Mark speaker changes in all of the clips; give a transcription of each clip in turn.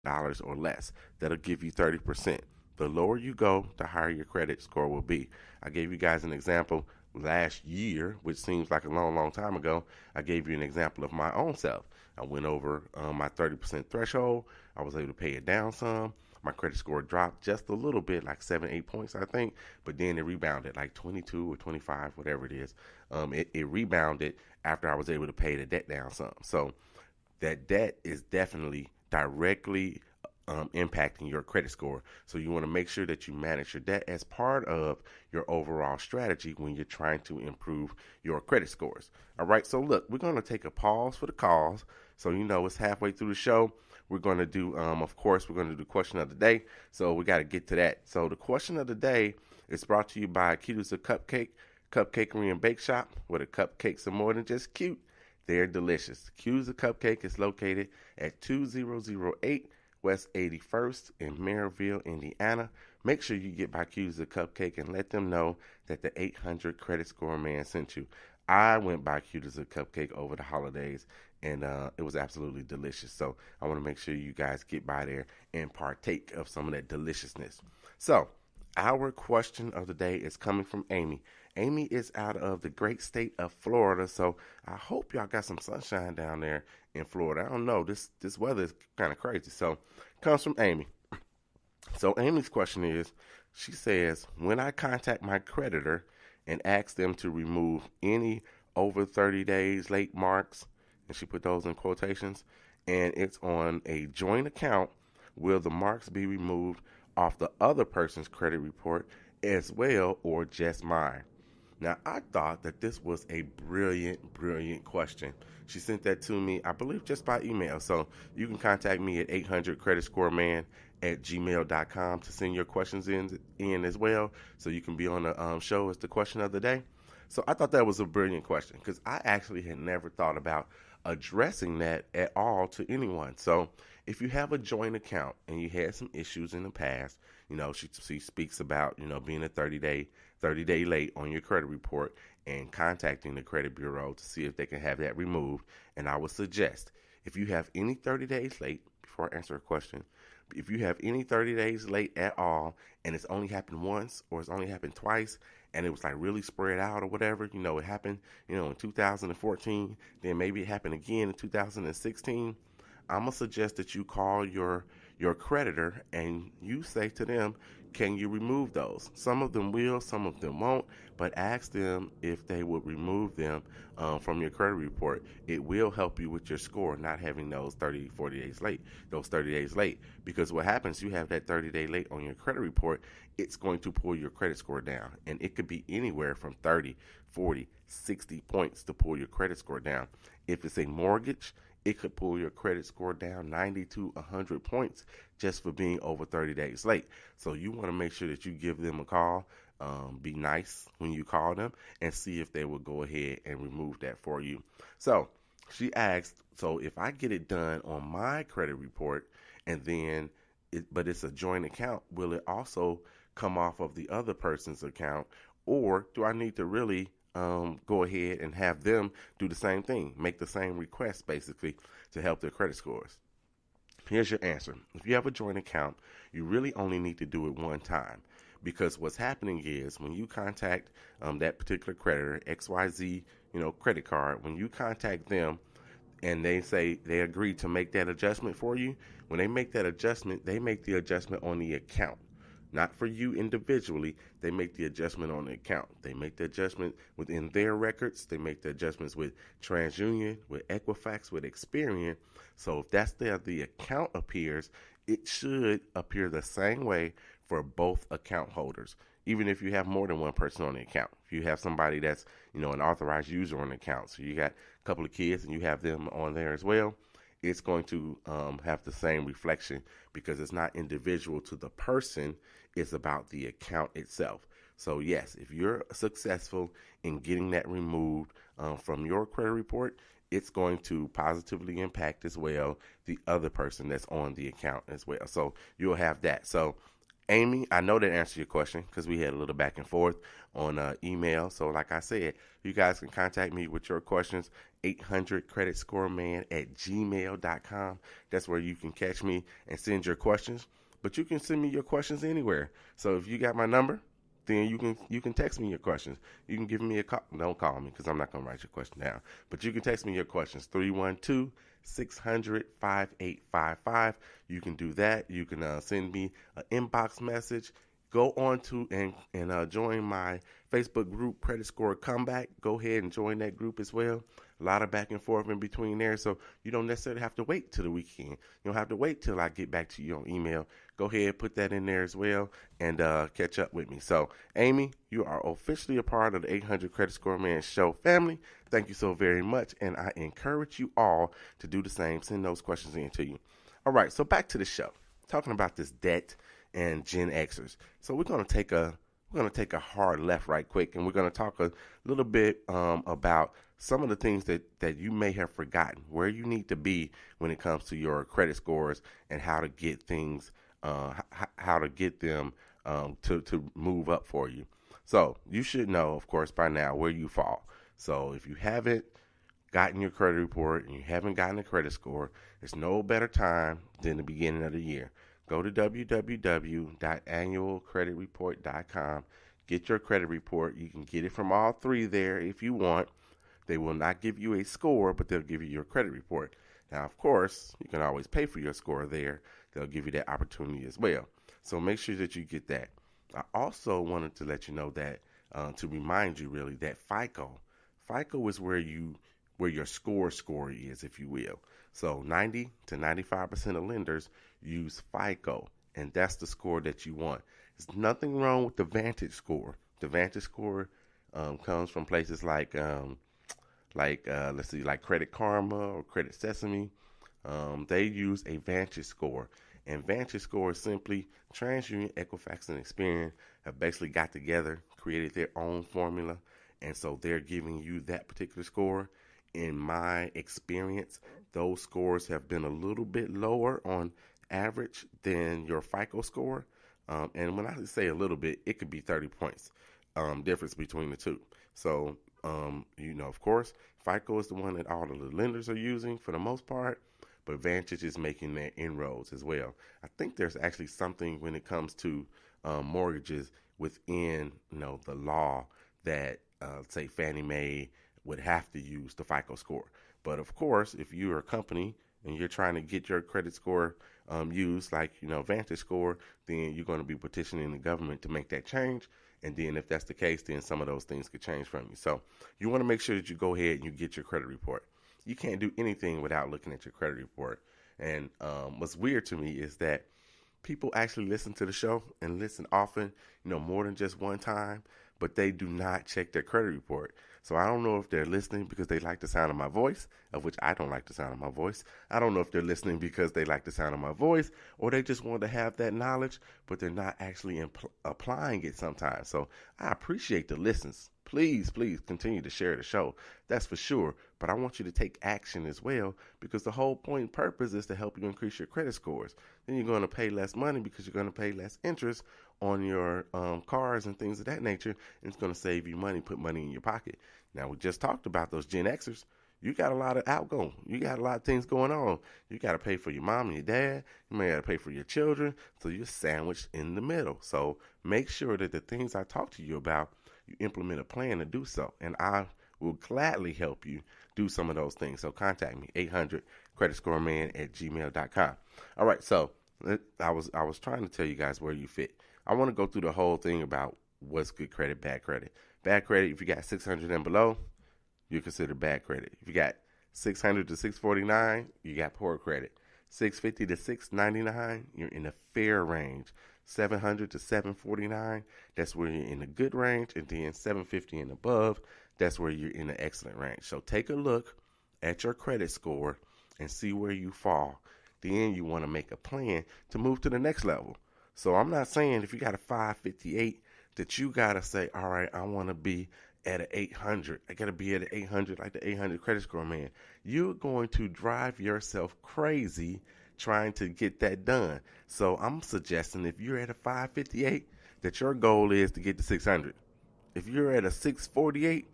Speaker 1: or less. That'll give you 30%. The lower you go, the higher your credit score will be. I gave you guys an example last year, which seems like a long, long time ago. I gave you an example of my own self. I went over my 30% threshold. I was able to pay it down some. My credit score dropped just a little bit, like 7, 8 points, I think, but then it rebounded like 22 or 25, whatever it is. It rebounded after I was able to pay the debt down some. So that debt is definitely directly impacting your credit score. So you want to make sure that you manage your debt as part of your overall strategy when you're trying to improve your credit scores. All right, so look, we're going to take a pause for the calls. So you know it's halfway through the show. We're going to do, of course, we're going to do the question of the day. So we got to get to that. So the question of the day is brought to you by Cute's a Cupcake, Cupcakery and Bake Shop, where the cupcakes are more than just cute. They're delicious. Cute's a Cupcake is located at 2008 West 81st in Maryville, Indiana. Make sure you get by Cute's a Cupcake and let them know that the 800 credit score man sent you. I went by Cute's a Cupcake over the holidays, and it was absolutely delicious. So I want to make sure you guys get by there and partake of some of that deliciousness. So our question of the day is coming from Amy. Amy is out of the great state of Florida, so I hope y'all got some sunshine down there in Florida. I don't know, this weather is kind of crazy. So it comes from Amy. So Amy's question is, she says, when I contact my creditor and ask them to remove any over 30 days late marks, and she put those in quotations, and it's on a joint account, will the marks be removed off the other person's credit report as well, or just mine? Now, I thought that this was a brilliant, brilliant question. She sent that to me, I believe, just by email. So you can contact me at 800creditscoreman@gmail.com to send your questions in as well, so you can be on the show as the question of the day. So I thought that was a brilliant question because I actually had never thought about addressing that at all to anyone. So if you have a joint account and you had some issues in the past, she speaks about, being a 30 day late on your credit report and contacting the credit bureau to see if they can have that removed. And I would suggest, if you have any 30 days late, before I answer a question, if you have any 30 days late at all and it's only happened once or it's only happened twice and it was like really spread out or whatever, it happened, in 2014, then maybe it happened again in 2016, I'm going to suggest that you call your creditor and you say to them, can you remove those? Some of them will, some of them won't, but ask them if they would remove them from your credit report. It will help you with your score, not having those 30 days late, because what happens, you have that 30-day late on your credit report, it's going to pull your credit score down, and it could be anywhere from 30, 40, 60 points to pull your credit score down. If it's a mortgage, it could pull your credit score down 90 to 100 points just for being over 30 days late. So you want to make sure that you give them a call, be nice when you call them, and see if they will go ahead and remove that for you. So she asked, so if I get it done on my credit report and then, but it's a joint account, will it also come off of the other person's account, or do I need to really go ahead and have them do the same thing, make the same request basically to help their credit scores? Here's your answer. If you have a joint account, you really only need to do it one time, because what's happening is when you contact that particular creditor, XYZ, credit card, when you contact them and they say they agree to make that adjustment for you, when they make that adjustment, they make the adjustment on the account. Not for you individually, they make the adjustment on the account. They make the adjustment within their records. They make the adjustments with TransUnion, with Equifax, with Experian. So if that's the account appears, it should appear the same way for both account holders, even if you have more than one person on the account. If you have somebody that's, an authorized user on the account, so you got a couple of kids and you have them on there as well, it's going to have the same reflection because it's not individual to the person. It's about the account itself. So yes, if you're successful in getting that removed from your credit report, it's going to positively impact as well the other person that's on the account as well. So you'll have that. So Amy, I know that answered your question because we had a little back and forth on email. So, like I said, you guys can contact me with your questions, 800creditscoreman at gmail.com. That's where you can catch me and send your questions. But you can send me your questions anywhere. So, if you got my number, then you can text me your questions. You can give me a call. Don't call me because I'm not going to write your question down. But you can text me your questions, 312-600-5855. You can do that. You can send me an inbox message. Go on to and join my Facebook group, Credit Score Comeback. Go ahead and join that group as well. A lot of back and forth in between there, so you don't necessarily have to wait till the weekend. You don't have to wait till I get back to you on email. Go ahead, put that in there as well, and catch up with me. So, Amy, you are officially a part of the 800 Credit Score Man Show family. Thank you so very much, and I encourage you all to do the same. Send those questions in to you. All right, so back to the show. Talking about this debt and Gen Xers. So we're going to take a hard left right quick, and we're going to talk a little bit about some of the things that you may have forgotten, where you need to be when it comes to your credit scores and how to get things, how to get them to move up for you. So you should know, of course, by now where you fall. So if you haven't gotten your credit report and you haven't gotten a credit score, it's no better time than the beginning of the year. Go to www.annualcreditreport.com. Get your credit report. You can get it from all three there if you want. They will not give you a score, but they'll give you your credit report. Now, of course, you can always pay for your score there. They'll give you that opportunity as well. So make sure that you get that. I also wanted to let you know that, to remind you really, that FICO is where your score is, if you will. So 90 to 95% of lenders use FICO, and that's the score that you want. There's nothing wrong with the Vantage score. The Vantage score comes from places like let's see, like Credit Karma or Credit Sesame. They use a Vantage score, and Vantage score is simply TransUnion, Equifax, and Experian have basically got together, created their own formula, and so they're giving you that particular score. In my experience, those scores have been a little bit lower on average than your FICO score. And when I say a little bit, it could be 30 points difference between the two. So, of course, FICO is the one that all of the lenders are using for the most part, but Vantage is making their inroads as well. I think there's actually something when it comes to mortgages within, the law that, say, Fannie Mae would have to use the FICO score. But of course, if you're a company and you're trying to get your credit score used, like Vantage score, then you're going to be petitioning the government to make that change. And then if that's the case, then some of those things could change from you. So you want to make sure that you go ahead and you get your credit report. You can't do anything without looking at your credit report. And what's weird to me is that people actually listen to the show and listen often, more than just one time, but they do not check their credit report. So I don't know if they're listening because they like the sound of my voice, of which I don't like the sound of my voice. I don't know if they're listening because they like the sound of my voice, or they just want to have that knowledge, but they're not actually applying it sometimes. So I appreciate the listens. Please continue to share the show. That's for sure. But I want you to take action as well, because the whole point and purpose is to help you increase your credit scores. Then you're going to pay less money because you're going to pay less interest on your cars and things of that nature. And it's going to save you money, put money in your pocket. Now, we just talked about those Gen Xers. You got a lot of outgoing. You got a lot of things going on. You got to pay for your mom and your dad. You may got to pay for your children. So you're sandwiched in the middle. So make sure that the things I talk to you about, you implement a plan to do so. And I will gladly help you do some of those things. So contact me, 800creditscoreman at gmail.com. All right, so I was trying to tell you guys where you fit. I want to go through the whole thing about what's good credit, bad credit. Bad credit, if you got 600 and below, you're considered bad credit. If you got 600 to 649, you got poor credit. 650 to 699, you're in the fair range. 700 to 749, that's where you're in the good range. And then 750 and above, that's where you're in the excellent range. So take a look at your credit score and see where you fall. Then you want to make a plan to move to the next level. So I'm not saying if you got a 558 that you got to say, all right, I want to be at an 800. I got to be at an 800, like the 800 credit score man. You're going to drive yourself crazy trying to get that done. So I'm suggesting if you're at a 558, that your goal is to get to 600. If you're at a 648,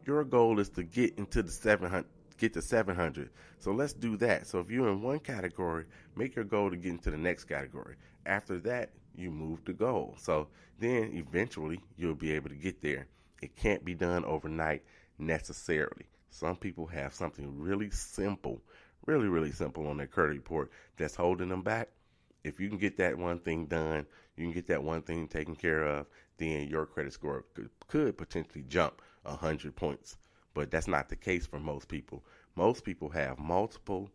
Speaker 1: your goal is to get into the 700, get to 700. So let's do that. So if you're in one category, make your goal to get into the next category. After that, you move the goal. So then eventually you'll be able to get there. It can't be done overnight necessarily. Some people have something really simple, really, really simple on their credit report that's holding them back. If you can get that one thing done, you can get that one thing taken care of, then your credit score could potentially jump 100 points. But that's not the case for most people. Most people have multiple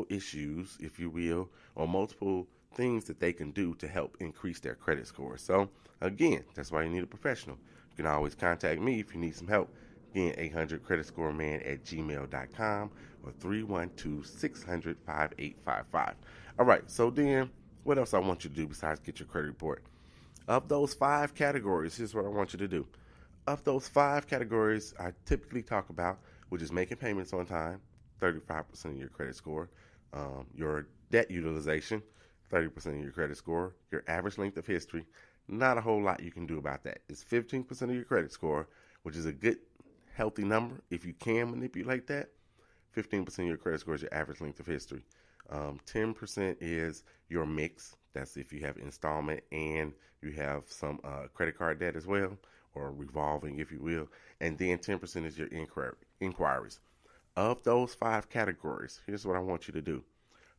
Speaker 1: issues, if you will, or multiple things that they can do to help increase their credit score. So again, that's why you need a professional. You can always contact me if you need some help. Again, 800creditscoreman@gmail.com or 312-600-5855. All right, so then what else I want you to do besides get your credit report? Of those 5 categories, here's what I want you to do. Of those 5 categories I typically talk about, which is making payments on time, 35% of your credit score, your debt utilization, 30% of your credit score, your average length of history, not a whole lot you can do about that. It's 15% of your credit score, which is a good, healthy number. If you can manipulate that, 15% of your credit score is your average length of history. 10% is your mix. That's if you have installment and you have some credit card debt as well, or revolving, if you will. And then 10% is your inquiries. Of those 5 categories, here's what I want you to do.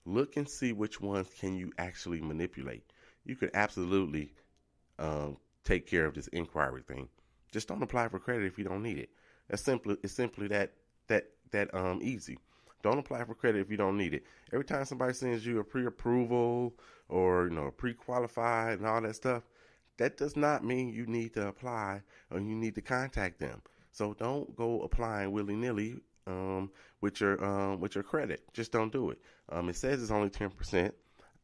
Speaker 1: Look and see which ones can you actually manipulate. You could absolutely take care of this inquiry thing. Just don't apply for credit if you don't need it. It's simply that easy. Don't apply for credit if you don't need it. Every time somebody sends you a pre-approval or pre-qualified and all that stuff, that does not mean you need to apply or you need to contact them. So don't go applying willy-nilly with your credit. Just don't do it. It says it's only 10%.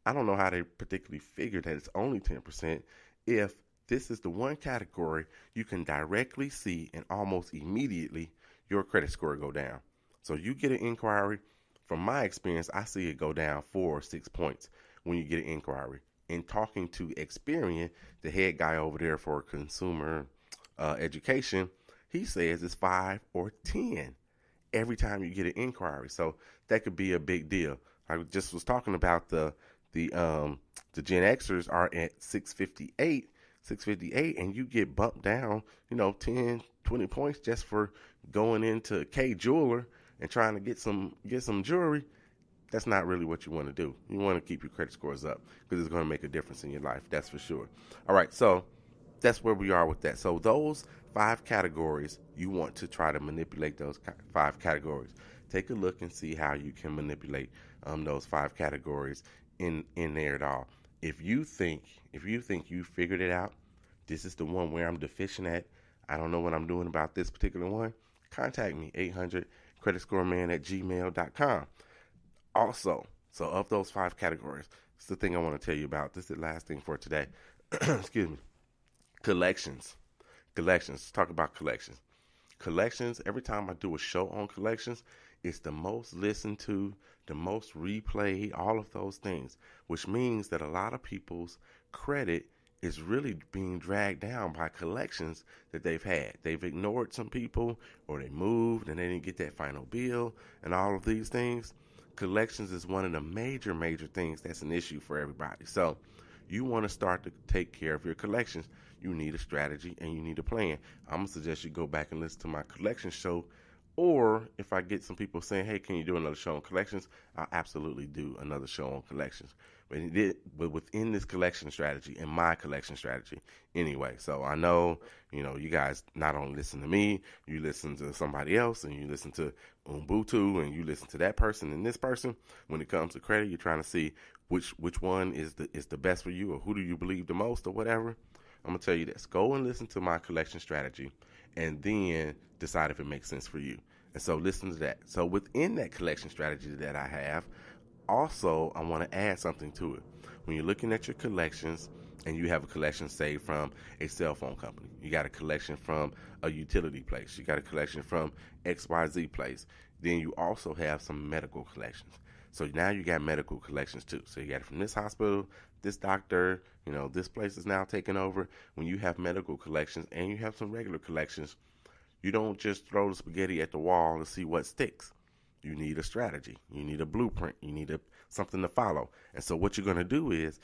Speaker 1: I don't know how they particularly figure that it's only 10% if this is the one category you can directly see and almost immediately your credit score go down. So you get an inquiry. From my experience, I see it go down 4 or 6 points when you get an inquiry. In talking to Experian, the head guy over there for consumer education, he says it's 5 or 10 every time you get an inquiry. So that could be a big deal. I just was talking about the Gen Xers are at 658, and you get bumped down, 10, 20 points just for going into K Jeweler and trying to get some jewelry. That's not really what you want to do. You want to keep your credit scores up because it's going to make a difference in your life. That's for sure. All right, so that's where we are with that. So those 5 categories, you want to try to manipulate those 5 categories. Take a look and see how you can manipulate those 5 categories in there at all. If you think you figured it out, this is the one where I'm deficient at, I don't know what I'm doing about this particular one, contact me, 800creditscoreman@gmail.com. Also, so of those 5 categories, it's the thing I want to tell you about. This is the last thing for today. Excuse me. Collections. Let's talk about collections. Collections, every time I do a show on collections, it's the most listened to, the most replayed, all of those things, which means that a lot of people's credit is really being dragged down by collections that they've had. They've ignored some people, or they moved and they didn't get that final bill, and all of these things. Collections is one of the major things that's an issue for everybody. So you want to start to take care of your collections. You need a strategy and you need a plan. I'm going to suggest you go back and listen to my collection show. Or if I get some people saying, hey, can you do another show on collections? I'll absolutely do another show on collections. But within this collection strategy and my collection strategy anyway. So I know, you guys not only listen to me, you listen to somebody else, and you listen to Ubuntu, and you listen to that person and this person. When it comes to credit, you're trying to see which one is the best for you, or who do you believe the most, or whatever. I'm going to tell you this. Go and listen to my collection strategy and then decide if it makes sense for you. And so listen to that. So within that collection strategy that I have, also I want to add something to it. When you're looking at your collections and you have a collection, say, from a cell phone company, you got a collection from a utility place, you got a collection from XYZ place, then you also have some medical collections. So now you got medical collections too. So you got it from this hospital, this doctor, this place is now taking over. When you have medical collections and you have some regular collections, you don't just throw the spaghetti at the wall to see what sticks. You need a strategy. You need a blueprint. You need something to follow. And so what you're going to do is